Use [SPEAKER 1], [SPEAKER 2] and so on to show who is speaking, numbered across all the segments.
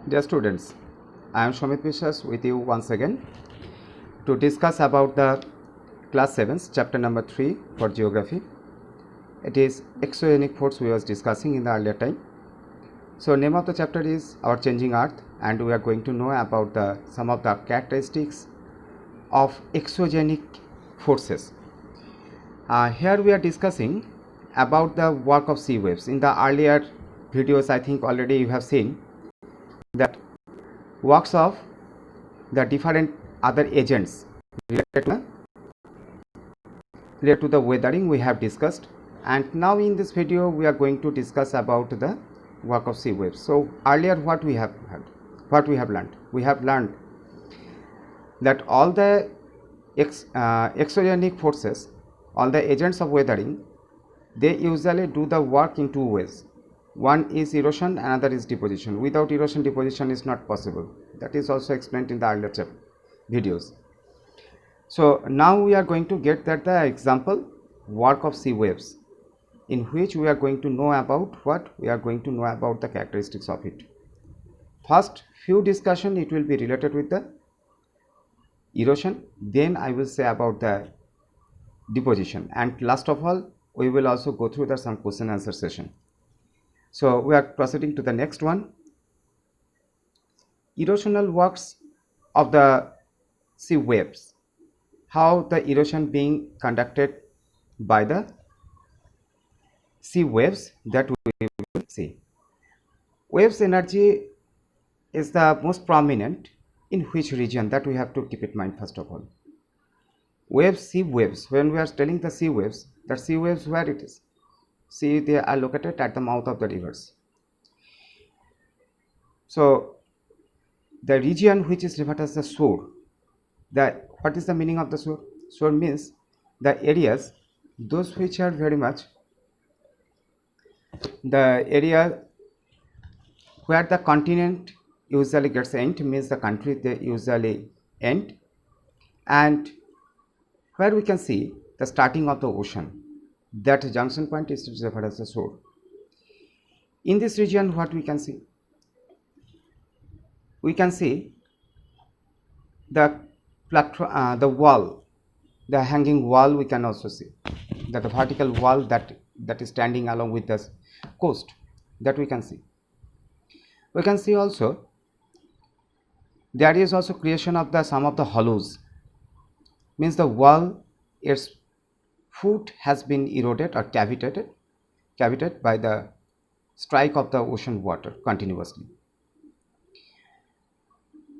[SPEAKER 1] Dear students, I am Shomit Vishwas with you once again to discuss about the class 7's chapter number 3 for geography. It is exogenic force we was discussing in the earlier time. So name of the chapter is Our Changing Earth, and we are going to know about some of the characteristics of exogenic forces. Here we are discussing about the work of sea waves. In the earlier videos, I think already you have seen that works of the different other agents related to the weathering we have discussed, and now in this video we are going to discuss about the work of sea waves. So earlier what we have learned, we have learned that all the exogenic forces, all the agents of weathering, they usually do the work in two ways. One is erosion, another is deposition. Without erosion, deposition is not possible. That is also explained in the earlier videos. So now we are going to get that the example work of sea waves, in which we are going to know about what we are going to know about the characteristics of it. First few discussion it will be related with the erosion, then I will say about the deposition, and last of all we will also go through the some question answer session. So we are proceeding to the next one. Erosional works of the sea waves. How the erosion being conducted by the sea waves, that we will see. Waves energy is the most prominent in which region, that we have to keep in mind first of all. Waves, sea waves, when we are telling the sea waves, that sea waves where it is? See, they are located at the mouth of the rivers. So the region which is referred as the shore, what is the meaning of the shore? Shore means the areas, those which are very much the area where the continent usually gets end, means the country they usually end, and where we can see the starting of the ocean, that junction point is referred as the shore. In this region what we can see? We can see the platform, the wall, the hanging wall. We can also see that the vertical wall that is standing along with the coast, that we can see. We can see also there is also creation of the some of the hollows, means the wall, its foot has been eroded or cavitated by the strike of the ocean water continuously.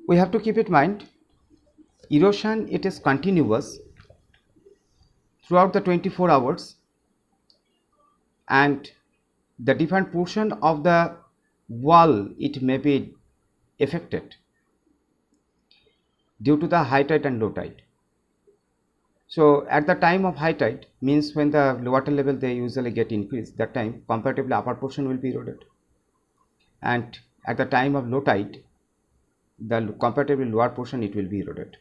[SPEAKER 1] We have to keep in mind erosion, it is continuous throughout the 24 hours, and the different portion of the wall it may be affected due to the high tide and low tide. So at the time of high tide, means when the water level they usually get increased, that time comparatively upper portion will be eroded, and at the time of low tide the comparatively lower portion it will be eroded.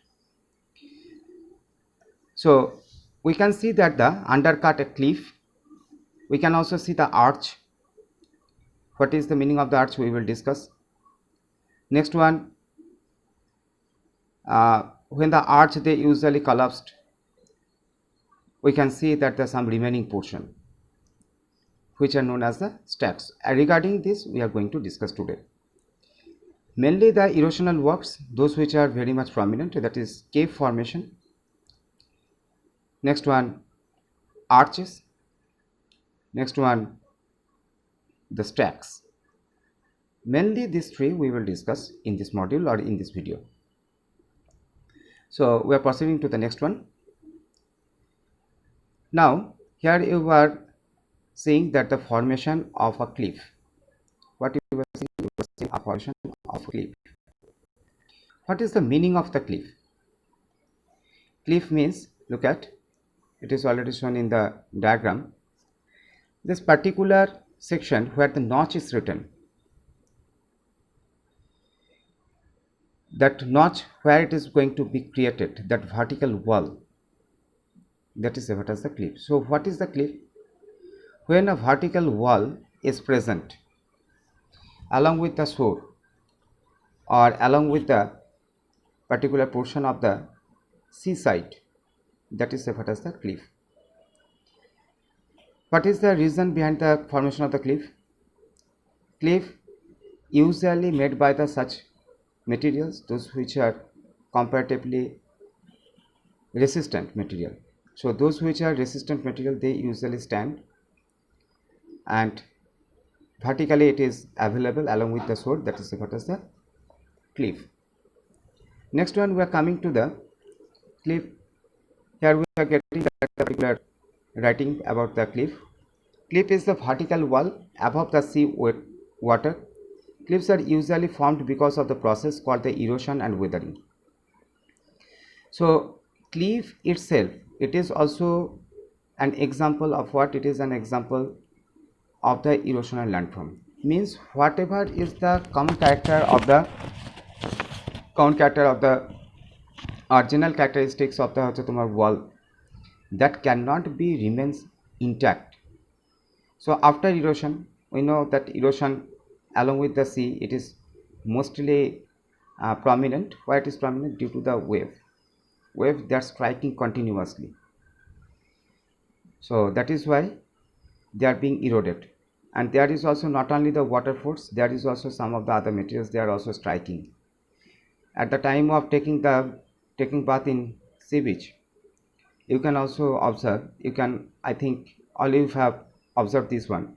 [SPEAKER 1] So we can see that the undercut a cliff. We can also see the arch. What is the meaning of the arch we will discuss. Next one, when the arch they usually collapsed, we can see that there is some remaining portion which are known as the stacks. Regarding this we are going to discuss today. Mainly the erosional works, those which are very much prominent, that is cave formation. Next one, arches. Next one, the stacks. Mainly these three we will discuss in this module or in this video. So we are proceeding to the next one. Now here you are seeing that the formation of a cliff. What you are seeing? You are seeing a formation of a cliff. What is the meaning of the cliff? Cliff means, look at, it is already shown in the diagram, this particular section where the notch is written, that notch where it is going to be created, that vertical wall, that is referred as the cliff. So what is the cliff? When a vertical wall is present along with the shore, or along with the particular portion of the seaside, that is referred as the cliff. What is the reason behind the formation of the cliff? Cliff usually made by the such materials, those which are comparatively resistant material. So those which are resistant material, they usually stand, and vertically it is available along with the shore, that is referred as the cliff. Next one, we are coming to the cliff. Here we are getting the particular writing about the cliff. Cliff is the vertical wall above the sea water. Cliffs are usually formed because of the process called the erosion and weathering. So cliff itself, it is also an example of what? It is an example of the erosional landform. Means whatever is the common character of the original characteristics of the wall, that cannot be remains intact. So after erosion, we know that erosion along with the sea, it is mostly prominent. Why it is prominent? Due to the wave that striking continuously. So that is why they are being eroded. And there is also not only the water force, there is also some of the other materials, they are also striking. At the time of taking bath in sea beach, you can also observe, I think all you have observed this one,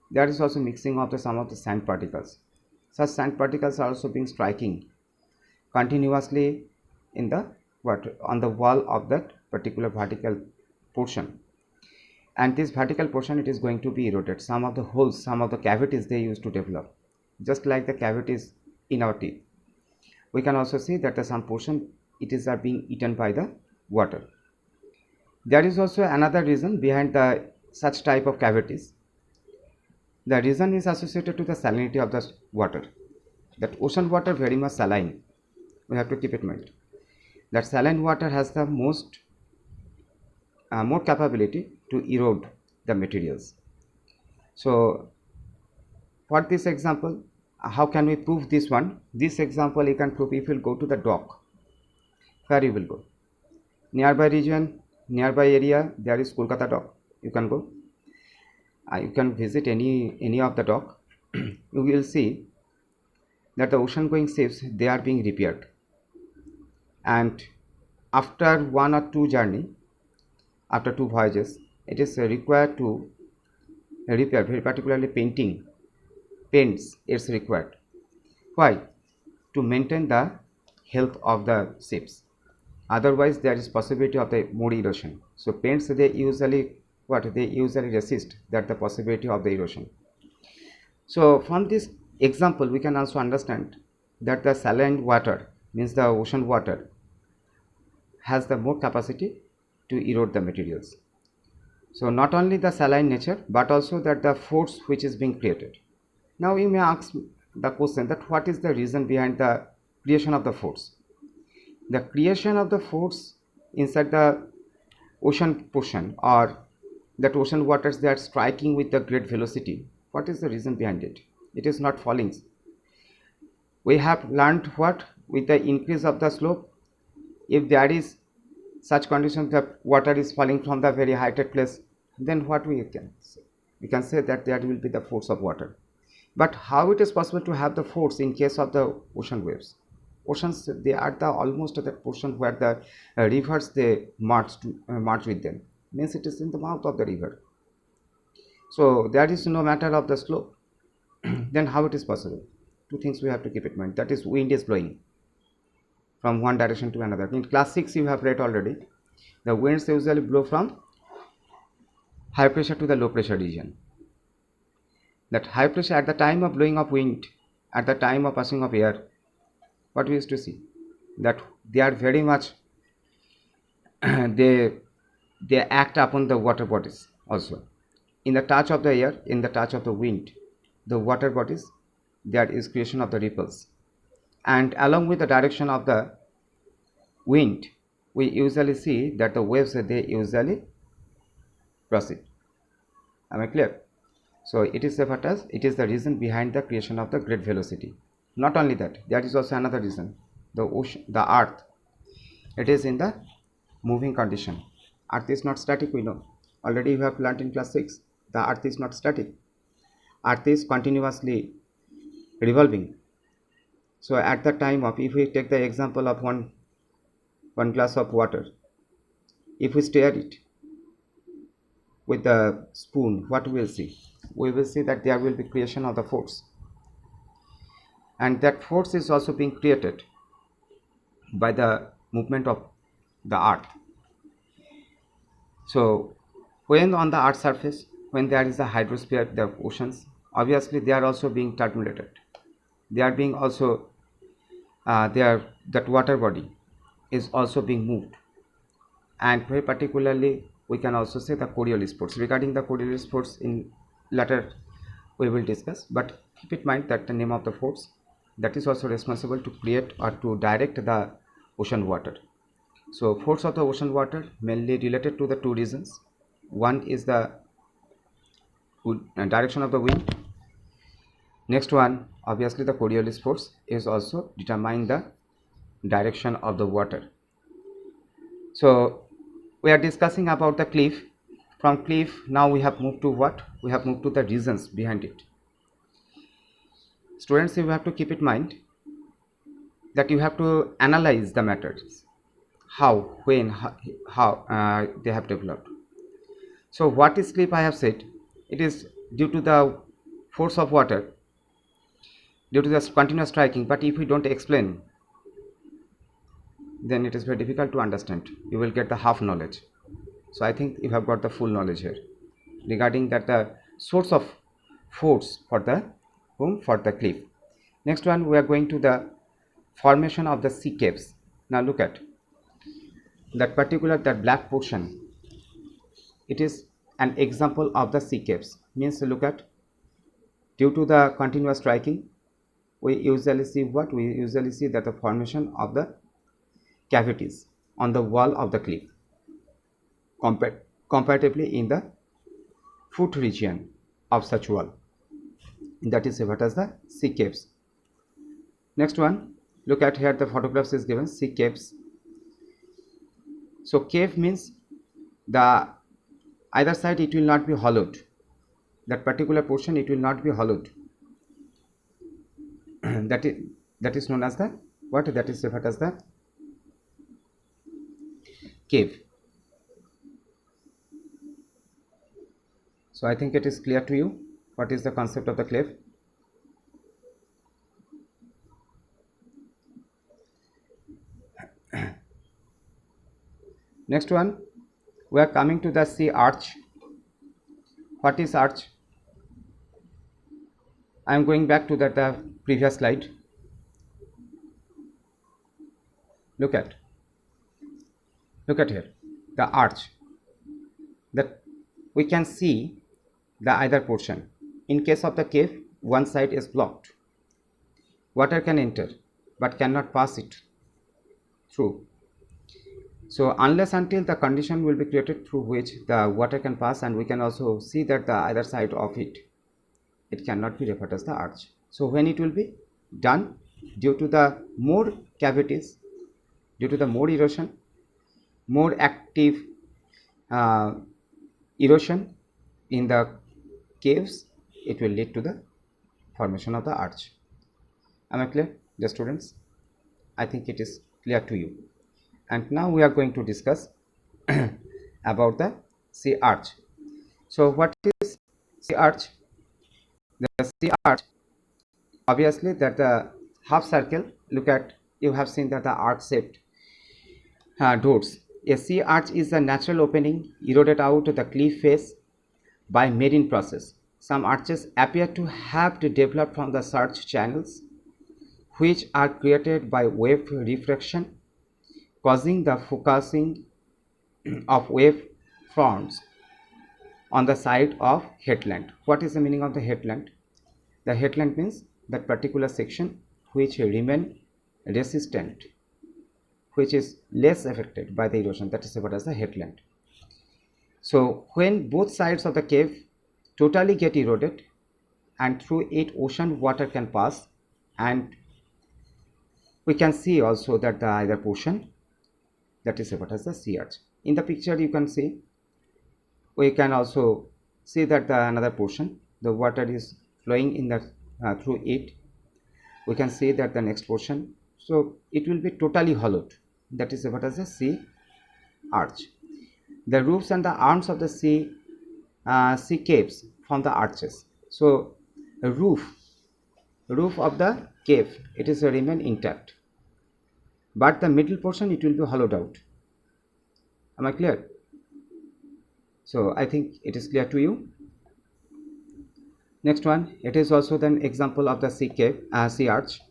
[SPEAKER 1] there is also mixing of some of the sand particles. Such sand particles are also being striking continuously in the on the wall of that particular vertical portion, and this vertical portion, it is going to be eroded. Some of the holes, some of the cavities, they used to develop, just like the cavities in our teeth. We can also see that some portion, it is being eaten by the water. There is also another reason behind the such type of cavities. The reason is associated to the salinity of the water. That ocean water very much saline. We have to keep it in mind. That saline water has the more capability to erode the materials. So for this example, how can we prove this one? This example you can prove if you will go to the dock. Where you will go? Nearby region, nearby area, there is Kolkata dock. You can go. You can visit any of the dock. You will see that the ocean going ships, they are being repaired, and after one or two journey, after two voyages, it is required to repair, very particularly paints is required. Why? To maintain the health of the ships. Otherwise there is possibility of the more erosion. So paints, they usually resist that the possibility of the erosion. So from this example we can also understand that the saline water, means the ocean water, has the more capacity to erode the materials. So not only the saline nature, but also that the force which is being created. Now you may ask the question that what is the reason behind the creation of the force? The creation of the force inside the ocean portion, or that ocean waters, they are striking with the great velocity. What is the reason behind it? It is not falling. We have learned what? With the increase of the slope, if there is such conditions that water is falling from the very heighted place, then what we can say? We can say that there will be the force of water. But how it is possible to have the force in case of the ocean waves? Oceans, they are the almost at that portion where the rivers, they march with them. Means it is in the mouth of the river. So there is no matter of the slope. Then how it is possible? Two things we have to keep in mind. That is, wind is blowing from one direction to another. In class 6 you have read already. The winds usually blow from high pressure to the low pressure region. That high pressure, at the time of blowing of wind, at the time of passing of air, what we used to see, that they are very much they act upon the water bodies also. In the touch of the air, in the touch of the wind, the water bodies, there is creation of the ripples, and along with the direction of the wind, we usually see that the waves, they usually proceed. Am I clear? So it is referred as, it is the reason behind the creation of the great velocity. Not only that, there is also another reason. The ocean, the earth, it is in the moving condition. Earth is not static, we know. Already you have learnt in class 6. The earth is not static. Earth is continuously revolving. So at the time of, if we take the example of one glass of water, if we stir it with the spoon, what we will see? We will see that there will be creation of the force, and that force is also being created by the movement of the earth. So when on the earth's surface, when there is a hydrosphere, the oceans, obviously they are also being turbulated. They are being also that water body is also being moved, and very particularly we can also say the Coriolis force. Regarding the Coriolis force in later we will discuss, but keep in mind that the name of the force that is also responsible to create or to direct the ocean water. So force of the ocean water mainly related to the two reasons. One is the direction of the wind. Next one, obviously the Coriolis force is also determine the direction of the water. So we are discussing about the cliff. From cliff now we have moved to what? We have moved to the reasons behind it. Students, you have to keep in mind that you have to analyze the matters, how, when, how they have developed. So what is cliff? I have said it is due to the force of water, due to the continuous striking. But if we don't explain, then it is very difficult to understand. You will get the half knowledge. So I think you have got the full knowledge here regarding that the source of force for the cliff. Next one, we are going to the formation of the sea caves. Now look at that particular, that black portion. It is an example of the sea caves. Means look at, due to the continuous striking, we usually see what? We usually see that the formation of the cavities on the wall of the cliff, comparatively in the foot region of such wall, that is what as the sea caves. Next one, look at here, the photographs is given, sea caves. So cave means the either side it will not be hollowed, that particular portion it will not be hollowed. that is known as the what? That is referred as the cave. So I think it is clear to you what is the concept of the cave. Next one, we are coming to the sea arch. What is arch? I am going back to the previous slide. Look at here, the arch, that we can see the either portion. In case of the cave, one side is blocked. Water can enter but cannot pass it through. So unless until the condition will be created through which the water can pass, and we can also see that the either side of it cannot be referred as the arch. So when it will be done, due to the more cavities, due to the more erosion, more active erosion in the caves, it will lead to the formation of the arch. Am I clear, the students? I think it is clear to you. And now we are going to discuss about the sea arch. So what is sea arch? The sea arch, obviously that the half circle, look at, you have seen that the arch shaped doors. A sea arch is a natural opening eroded out the cliff face by marine process. Some arches appear to have developed from the surge channels, which are created by wave refraction, causing the focusing of wave fronts on the side of headland. What is the meaning of the headland? The headland means that particular section which remain resistant, which is less affected by the erosion, that is what as the headland. So when both sides of the cave totally get eroded and through it ocean water can pass, and We can see also that the either portion that is referred as the sea arch. In the picture you can see, we can also see that the another portion, the water is flowing in the through it. We can see that the next portion, so it will be totally hollowed, that is referred as the sea arch. The roofs and the arms of the sea caves form the arches. So the roof of the cave, it is remain intact, but the middle portion it will be hollowed out. Am I clear? So I think it is clear to you. Next one, it is also then example of the sea cave, sea arch.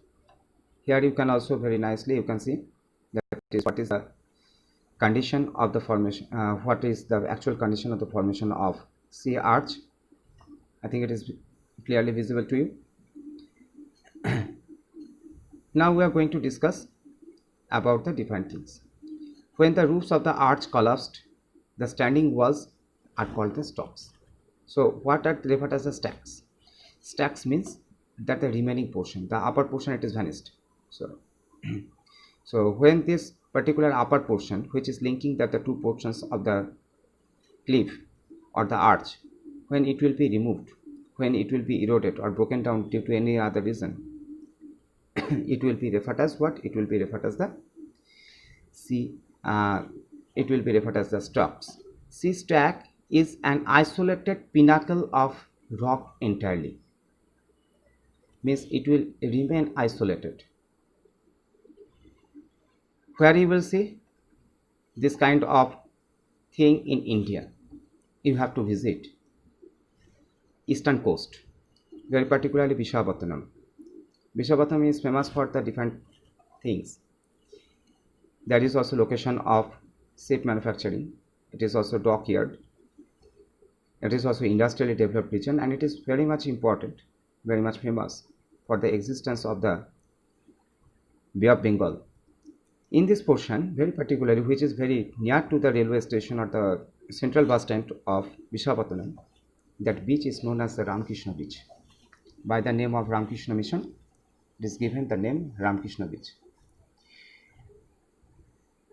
[SPEAKER 1] Here you can also very nicely you can see that is what is the condition of the formation, what is the actual condition of the formation of sea arch. I think it is clearly visible to you. Now we are going to discuss about the different things. When the roofs of the arch collapsed, the standing walls are called the stocks. So what are referred as the stacks? Stacks means that the remaining portion, the upper portion, it is vanished. So when this particular upper portion, which is linking that the two portions of the cliff or the arch, when it will be removed, when it will be eroded or broken down due to any other reason, it will be referred as what? It will be referred as the it will be referred as the stocks. Sea stack is an isolated pinnacle of rock entirely. Means it will remain isolated. Where you will see this kind of thing in India, you have to visit eastern coast, very particularly Visakhapatnam. Visakhapatnam is famous for the different things. There is also location of ship manufacturing. It is also dockyard. It is also industrially developed region, and it is very much important, very much famous for the existence of the Bay of Bengal. In this portion, very particularly, which is very near to the railway station or the central bus stand of Visakhapatnam, that beach is known as the Ramakrishna Beach. By the name of Ramakrishna Mission, it is given the name Ramakrishna Beach.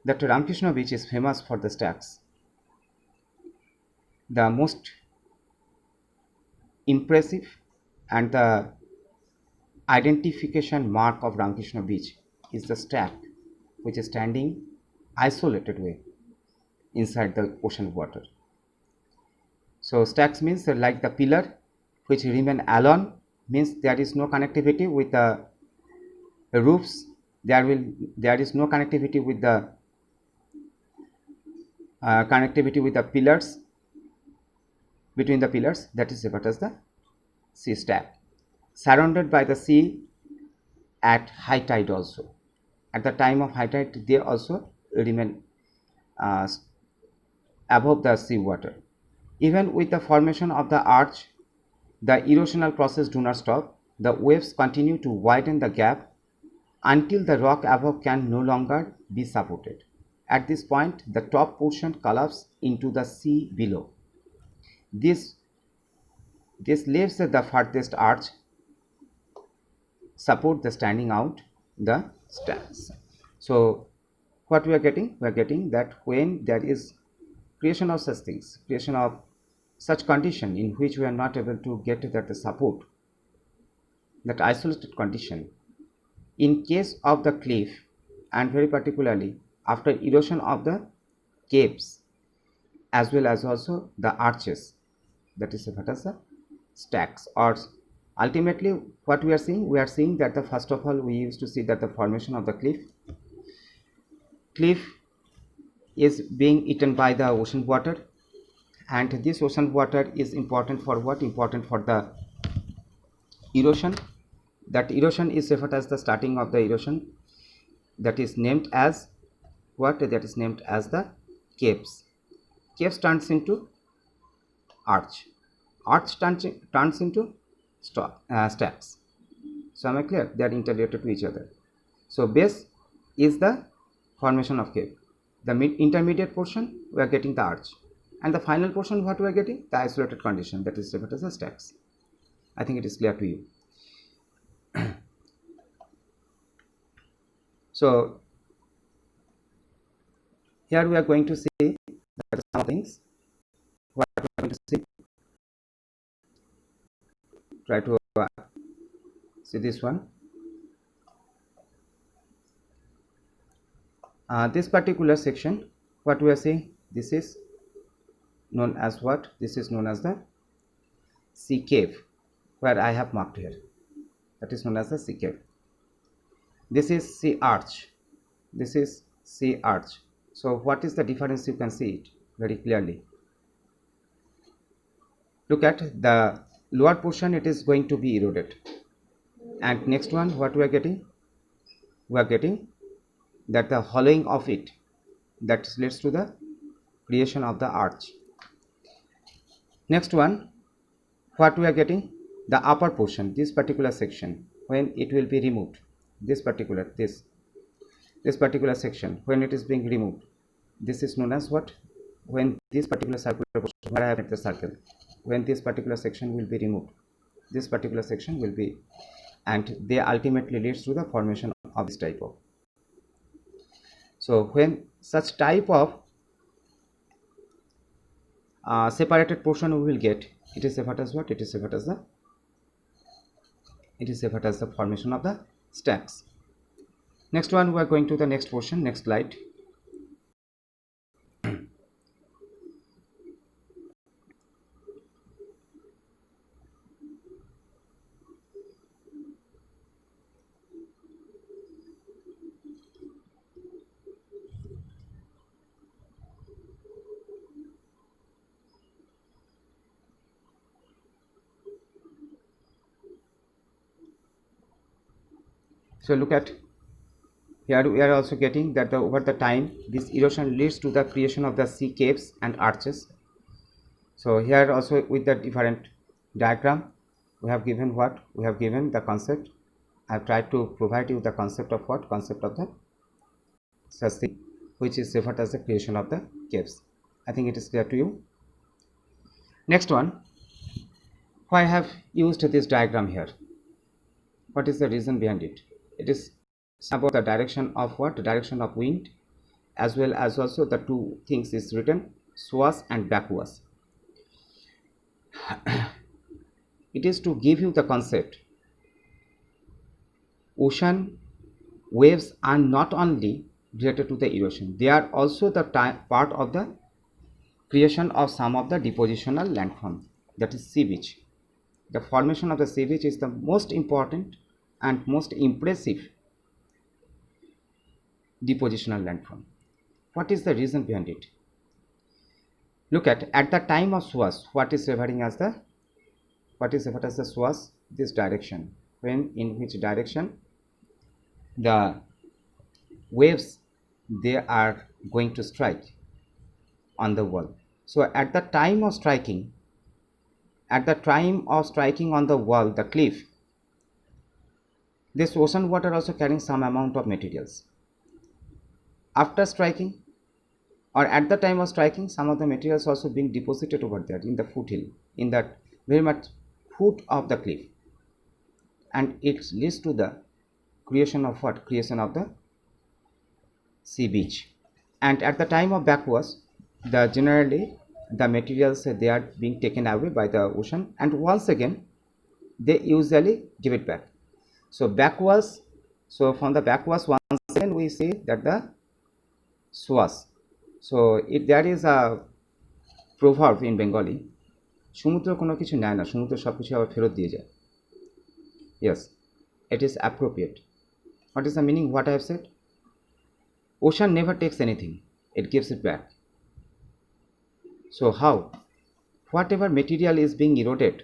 [SPEAKER 1] That Ramakrishna Beach is famous for the stacks. The most impressive and the identification mark of Ramakrishna Beach is the stack, which is standing isolated way inside the ocean water. So stacks means like the pillar which remain alone, means there is no connectivity with the roofs, there is no connectivity with the pillars, between the pillars, that is referred as the sea stack. Surrounded by the sea at high tide also. At the time of high tide, they also remain above the sea water. Even with the formation of the arch, the erosional process do not stop. The waves continue to widen the gap until the rock above can no longer be supported. At this point, the top portion collapses into the sea below. This leaves the farthest arch support the standing out the stacks. So what we are getting? We are getting that when there is creation of such things, creation of such condition in which we are not able to get that the support, that isolated condition, in case of the cliff and very particularly after erosion of the caves as well as also the arches, that is referred as the stacks. Or ultimately what we are seeing that the first of all we used to see that the formation of the cliff is being eaten by the ocean water, and this ocean water is important for what? Important for the erosion. That erosion is referred as the starting of the erosion, that is named as what? That is named as the caves. Caves turns into arch turns into stacks. So am I clear? They are interrelated to each other. So base is the formation of cave, the intermediate portion we are getting the arch, and the final portion what we are getting? The isolated condition, that is referred as the stacks. I think it is clear to you. So here we are going to see some things. What we are going to see, try to see this one. This particular section, what we are seeing, this is known as what? This is known as the sea cave, where I have marked here. That is known as the sea cave. This is sea arch. This is sea arch. So what is the difference? You can see it very clearly. Look at the lower portion, it is going to be eroded. And next one, what we are getting? We are getting that the hollowing of it, that leads to the creation of the arch. Next one, what we are getting? The upper portion, this particular section, when it will be removed, this particular section, when it is being removed, this is known as what? When this particular circular portion, where I have made the circle, when this particular section will be removed, this particular section will be, and they ultimately leads to the formation of this type of. So when such type of separated portion we will get, it is referred as what? It is referred as the formation of the stacks. Next one, we are going to the next portion, next slide. So look at here, we are also getting that over the time this erosion leads to the creation of the sea caves and arches. So here also with the different diagram, we have given what? We have given the concept. I have tried to provide you the concept of what? Concept of the such thing, which is referred as the creation of the caves. I think it is clear to you. Next one, why I have used this diagram here? What is the reason behind it? It is about the direction of what? The direction of wind, as well as also the two things is written, swash and backwash. It is to give you the concept. Ocean waves are not only related to the erosion, they are also the part of the creation of some of the depositional landform, that is sea beach. The formation of the sea beach is the most important and most impressive depositional landform. What is the reason behind it? Look at the time of swash, what is referred as the swash? This direction, when in which direction the waves they are going to strike on the wall. So at the time of striking on the wall, the cliff, this ocean water also carrying some amount of materials. After striking or at the time of striking, some of the materials also being deposited over there in the foothill, in that very much foot of the cliff, and it leads to the creation of what? Creation of the sea beach. And at the time of backwash, generally the materials they are being taken away by the ocean, and once again they usually give it back. So backwash, so from the backwash once again we see that the swash. So there is a proverb in Bengali, সমুদ্র কোনো কিছু নেয় না, সমুদ্র সব কিছু আবার ফেরত দিয়ে যায়. Yes, it is appropriate. What is the meaning? What I have said? Ocean never takes anything, it gives it back. So how? Whatever material is being eroded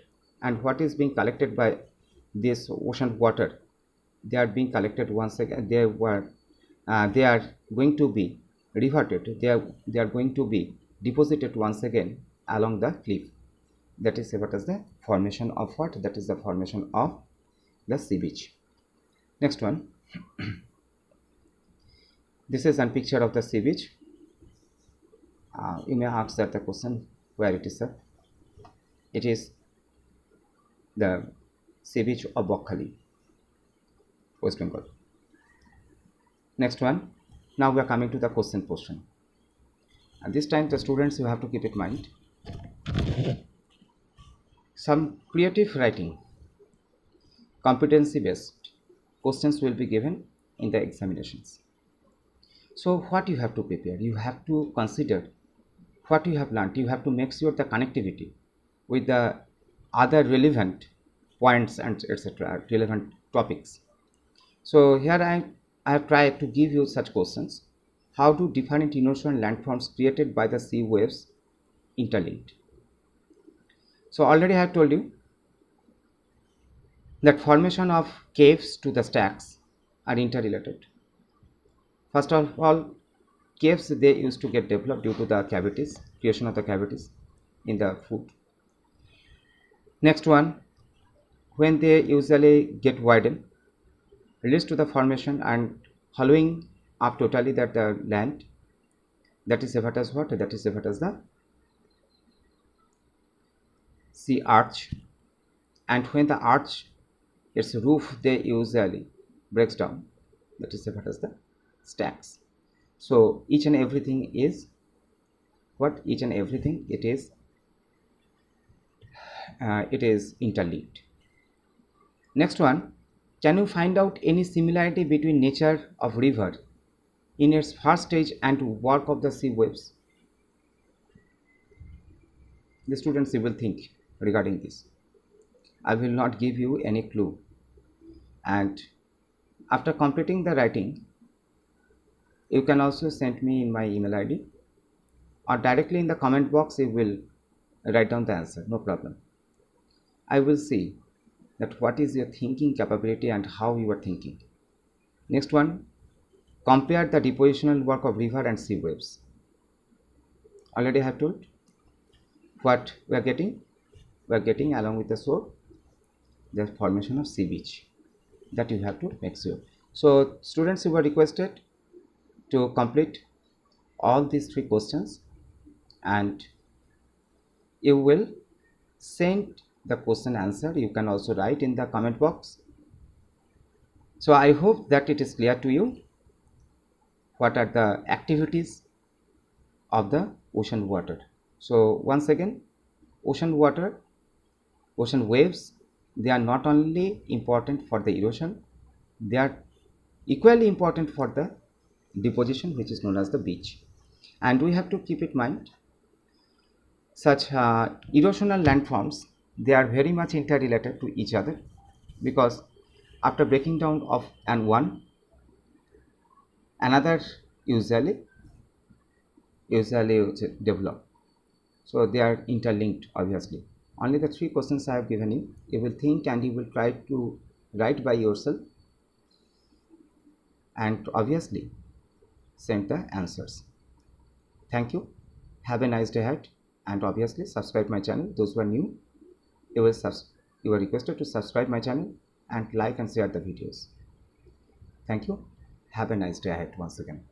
[SPEAKER 1] and what is being collected by this ocean water, they are being collected once again. They are going to be reverted. They are going to be deposited once again along the cliff. That is what is the formation of what? That is the formation of the sea beach. Next one. This is a picture of the sea beach. You may ask that the question where it is, sir. It is the sea beach of Bokhali, West Bengal. Next one, now we are coming to the question portion, and this time the students, you have to keep in mind some creative writing competency based questions will be given in the examinations. So what you have to prepare, you have to consider what you have learned, you have to make sure the connectivity with the other relevant points and etc., relevant topics. So here I have tried to give you such questions. How do different erosion landforms created by the sea waves interlinked? So already I have told you that formation of caves to the stacks are interrelated. First of all, caves, they used to get developed due to the cavities, creation of the cavities in the food. Next one, when they usually get widened, leads to the formation and hollowing up totally that the land, that is referred as what? That is referred as the sea arch. And when the arch, its roof, they usually breaks down, that is referred as the stacks. So each and everything is what? Each and everything, it is interlinked. Next one, can you find out any similarity between nature of river in its first stage and work of the sea waves? The students will think regarding this. I will not give you any clue, and after completing the writing, you can also send me in my email ID, or directly in the comment box you will write down the answer, no problem. I will see that what is your thinking capability and how you are thinking. Next one, compare the depositional work of river and sea waves. Already I have told what we are getting. We are getting along with the shore the formation of sea beach, that you have to make sure. So students, you were requested to complete all these 3 questions, and you will send the question answer. You can also write in the comment box. So I hope that it is clear to you what are the activities of the ocean water. So once again, ocean water, ocean waves, they are not only important for the erosion, they are equally important for the deposition, which is known as the beach. And we have to keep in mind such erosional landforms, they are very much interrelated to each other, because after breaking down of one, another usually develop. So they are interlinked. Obviously, only the 3 questions I have given you, you will think and you will try to write by yourself, and obviously send the answers. Thank you, have a nice day ahead, and obviously subscribe my channel. Those who are new, you are requested to subscribe my channel and like and share the videos. Thank you, have a nice day ahead once again.